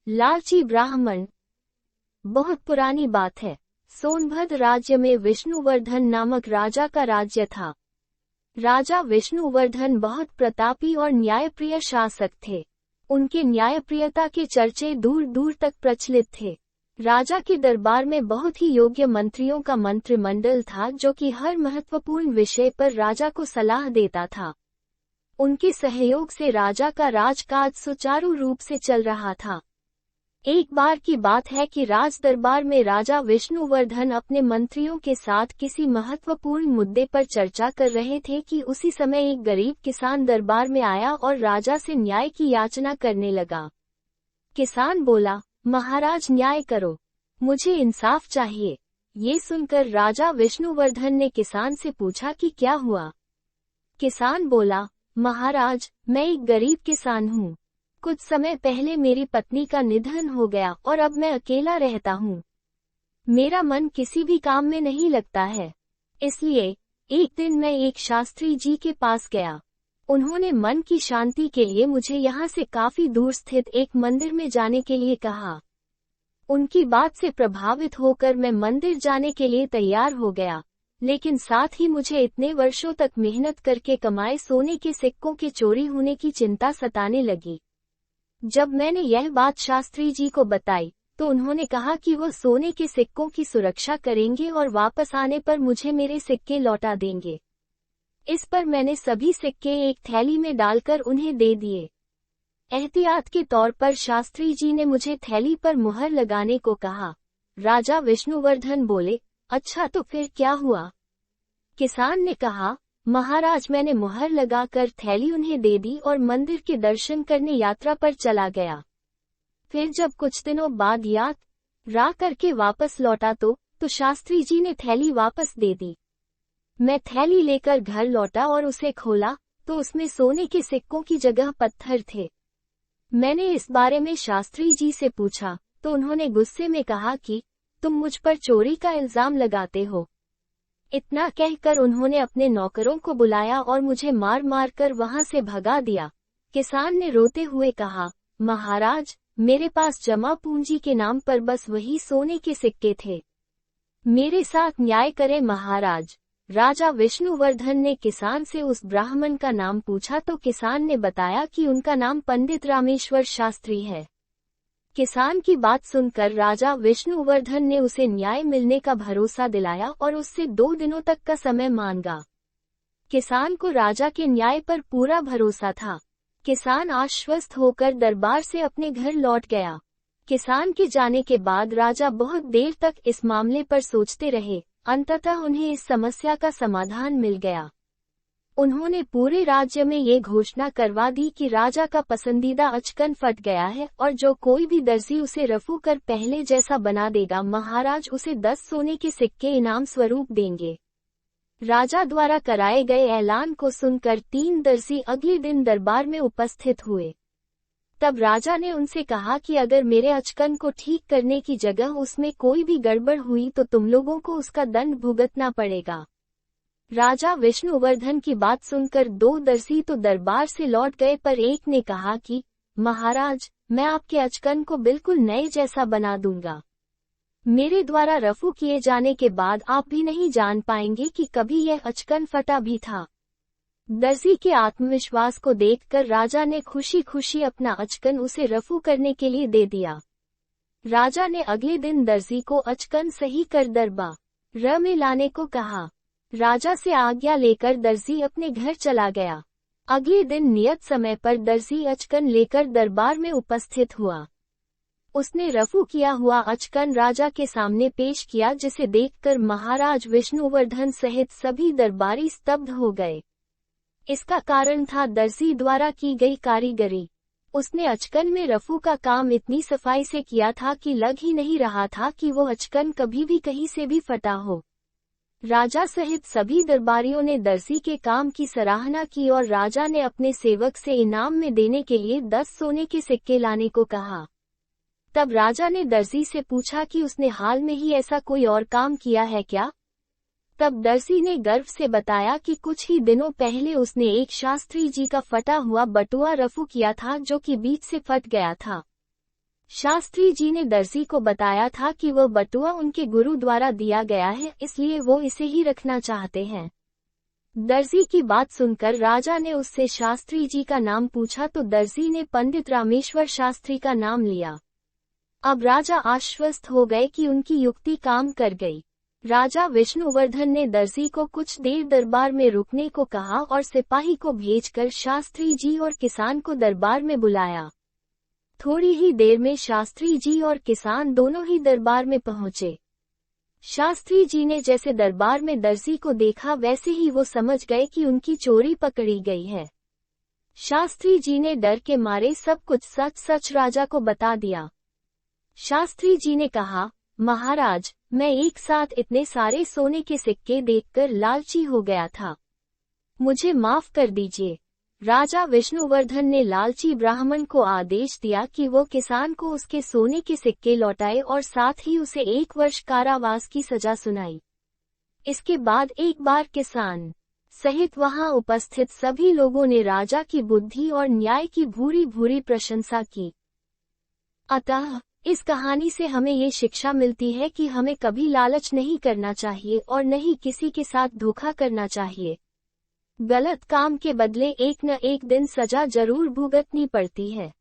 लालची ब्राह्मण। बहुत पुरानी बात है। सोनभद्र राज्य में विष्णुवर्धन नामक राजा का राज्य था। राजा विष्णुवर्धन बहुत प्रतापी और न्यायप्रिय शासक थे। उनके न्यायप्रियता के चर्चे दूर दूर तक प्रचलित थे। राजा के दरबार में बहुत ही योग्य मंत्रियों का मंत्रिमंडल था जो कि हर महत्वपूर्ण विषय पर राजा को सलाह देता था। उनके सहयोग से राजा का राजकाज सुचारू रूप से चल रहा था। एक बार की बात है कि राज दरबार में राजा विष्णुवर्धन अपने मंत्रियों के साथ किसी महत्वपूर्ण मुद्दे पर चर्चा कर रहे थे कि उसी समय एक गरीब किसान दरबार में आया और राजा से न्याय की याचना करने लगा। किसान बोला, महाराज न्याय करो, मुझे इंसाफ चाहिए। ये सुनकर राजा विष्णुवर्धन ने किसान से पूछा कि क्या हुआ। किसान बोला, महाराज, मैं एक गरीब किसान हूँ। कुछ समय पहले मेरी पत्नी का निधन हो गया और अब मैं अकेला रहता हूँ। मेरा मन किसी भी काम में नहीं लगता है। इसलिए एक दिन मैं एक शास्त्री जी के पास गया। उन्होंने मन की शांति के लिए मुझे यहाँ से काफी दूर स्थित एक मंदिर में जाने के लिए कहा। उनकी बात से प्रभावित होकर मैं मंदिर जाने के लिए तैयार हो गया, लेकिन साथ ही मुझे इतने वर्षों तक मेहनत करके कमाए सोने के सिक्कों के चोरी होने की चिंता सताने लगी। जब मैंने यह बात शास्त्री जी को बताई तो उन्होंने कहा कि वो सोने के सिक्कों की सुरक्षा करेंगे और वापस आने पर मुझे मेरे सिक्के लौटा देंगे। इस पर मैंने सभी सिक्के एक थैली में डालकर उन्हें दे दिए। एहतियात के तौर पर शास्त्री जी ने मुझे थैली पर मुहर लगाने को कहा। राजा विष्णुवर्धन बोले, अच्छा तो फिर क्या हुआ? किसान ने कहा, महाराज, मैंने मुहर लगाकर थैली उन्हें दे दी और मंदिर के दर्शन करने यात्रा पर चला गया। फिर जब कुछ दिनों बाद यात्रा करके वापस लौटा तो शास्त्री जी ने थैली वापस दे दी। मैं थैली लेकर घर लौटा और उसे खोला तो उसमें सोने के सिक्कों की जगह पत्थर थे। मैंने इस बारे में शास्त्री जी से पूछा तो उन्होंने गुस्से में कहा कि तुम मुझ पर चोरी का इल्जाम लगाते हो। इतना कहकर उन्होंने अपने नौकरों को बुलाया और मुझे मार मार कर वहां से भगा दिया। किसान ने रोते हुए कहा, महाराज, मेरे पास जमा पूंजी के नाम पर बस वही सोने के सिक्के थे। मेरे साथ न्याय करें महाराज। राजा विष्णुवर्धन ने किसान से उस ब्राह्मण का नाम पूछा तो किसान ने बताया कि उनका नाम पंडित रामेश्वर शास्त्री है। किसान की बात सुनकर राजा विष्णुवर्धन ने उसे न्याय मिलने का भरोसा दिलाया और उससे 2 दिनों तक का समय मांगा। किसान को राजा के न्याय पर पूरा भरोसा था। किसान आश्वस्त होकर दरबार से अपने घर लौट गया। किसान के जाने के बाद राजा बहुत देर तक इस मामले पर सोचते रहे। अंततः उन्हें इस समस्या का समाधान मिल गया। उन्होंने पूरे राज्य में ये घोषणा करवा दी कि राजा का पसंदीदा अचकन फट गया है और जो कोई भी दर्जी उसे रफू कर पहले जैसा बना देगा, महाराज उसे 10 सोने के सिक्के इनाम स्वरूप देंगे। राजा द्वारा कराए गए ऐलान को सुनकर 3 दर्जी अगले दिन दरबार में उपस्थित हुए। तब राजा ने उनसे कहा कि अगर मेरे अचकन को ठीक करने की जगह उसमें कोई भी गड़बड़ हुई तो तुम लोगों को उसका दंड भुगतना पड़ेगा। राजा विष्णुवर्धन की बात सुनकर 2 दर्जी तो दरबार से लौट गए, पर एक ने कहा कि महाराज, मैं आपके अचकन को बिल्कुल नए जैसा बना दूंगा। मेरे द्वारा रफू किए जाने के बाद आप भी नहीं जान पाएंगे कि कभी यह अचकन फटा भी था। दर्जी के आत्मविश्वास को देखकर राजा ने खुशी खुशी अपना अचकन उसे रफू करने के लिए दे दिया। राजा ने अगले दिन दर्जी को अचकन सही कर दरबार में लाने को कहा। राजा से आज्ञा लेकर दर्जी अपने घर चला गया। अगले दिन नियत समय पर दर्जी अचकन लेकर दरबार में उपस्थित हुआ। उसने रफू किया हुआ अचकन राजा के सामने पेश किया, जिसे देखकर महाराज विष्णुवर्धन सहित सभी दरबारी स्तब्ध हो गए। इसका कारण था दर्जी द्वारा की गई कारीगरी। उसने अचकन में रफू का काम इतनी सफाई से किया था कि लग ही नहीं रहा था कि वो अचकन कभी भी कहीं से भी फटा हो। राजा सहित सभी दरबारियों ने दर्जी के काम की सराहना की और राजा ने अपने सेवक से इनाम में देने के लिए 10 सोने के सिक्के लाने को कहा। तब राजा ने दर्जी से पूछा कि उसने हाल में ही ऐसा कोई और काम किया है क्या? तब दर्जी ने गर्व से बताया कि कुछ ही दिनों पहले उसने एक शास्त्री जी का फटा हुआ बटुआ रफू किया था, जो कि बीच से फट गया था। शास्त्री जी ने दर्जी को बताया था कि वह बटुआ उनके गुरु द्वारा दिया गया है, इसलिए वो इसे ही रखना चाहते हैं। दर्जी की बात सुनकर राजा ने उससे शास्त्री जी का नाम पूछा तो दर्जी ने पंडित रामेश्वर शास्त्री का नाम लिया। अब राजा आश्वस्त हो गए कि उनकी युक्ति काम कर गई। राजा विष्णुवर्धन ने दर्जी को कुछ देर दरबार में रुकने को कहा और सिपाही को भेजकर शास्त्री जी और किसान को दरबार में बुलाया। थोड़ी ही देर में शास्त्री जी और किसान दोनों ही दरबार में पहुंचे। शास्त्री जी ने जैसे दरबार में दर्जी को देखा वैसे ही वो समझ गए कि उनकी चोरी पकड़ी गई है। शास्त्री जी ने डर के मारे सब कुछ सच सच राजा को बता दिया। शास्त्री जी ने कहा, महाराज, मैं एक साथ इतने सारे सोने के सिक्के देखकर लालची हो गया था, मुझे माफ कर दीजिए। राजा विष्णुवर्धन ने लालची ब्राह्मण को आदेश दिया कि वो किसान को उसके सोने के सिक्के लौटाए और साथ ही उसे 1 वर्ष कारावास की सजा सुनाई। इसके बाद एक बार किसान सहित वहां उपस्थित सभी लोगों ने राजा की बुद्धि और न्याय की भूरी भूरी प्रशंसा की। अतः इस कहानी से हमें ये शिक्षा मिलती है कि हमें कभी लालच नहीं करना चाहिए और न ही किसी के साथ धोखा करना चाहिए। गलत काम के बदले एक न एक दिन सजा जरूर भुगतनी पड़ती है।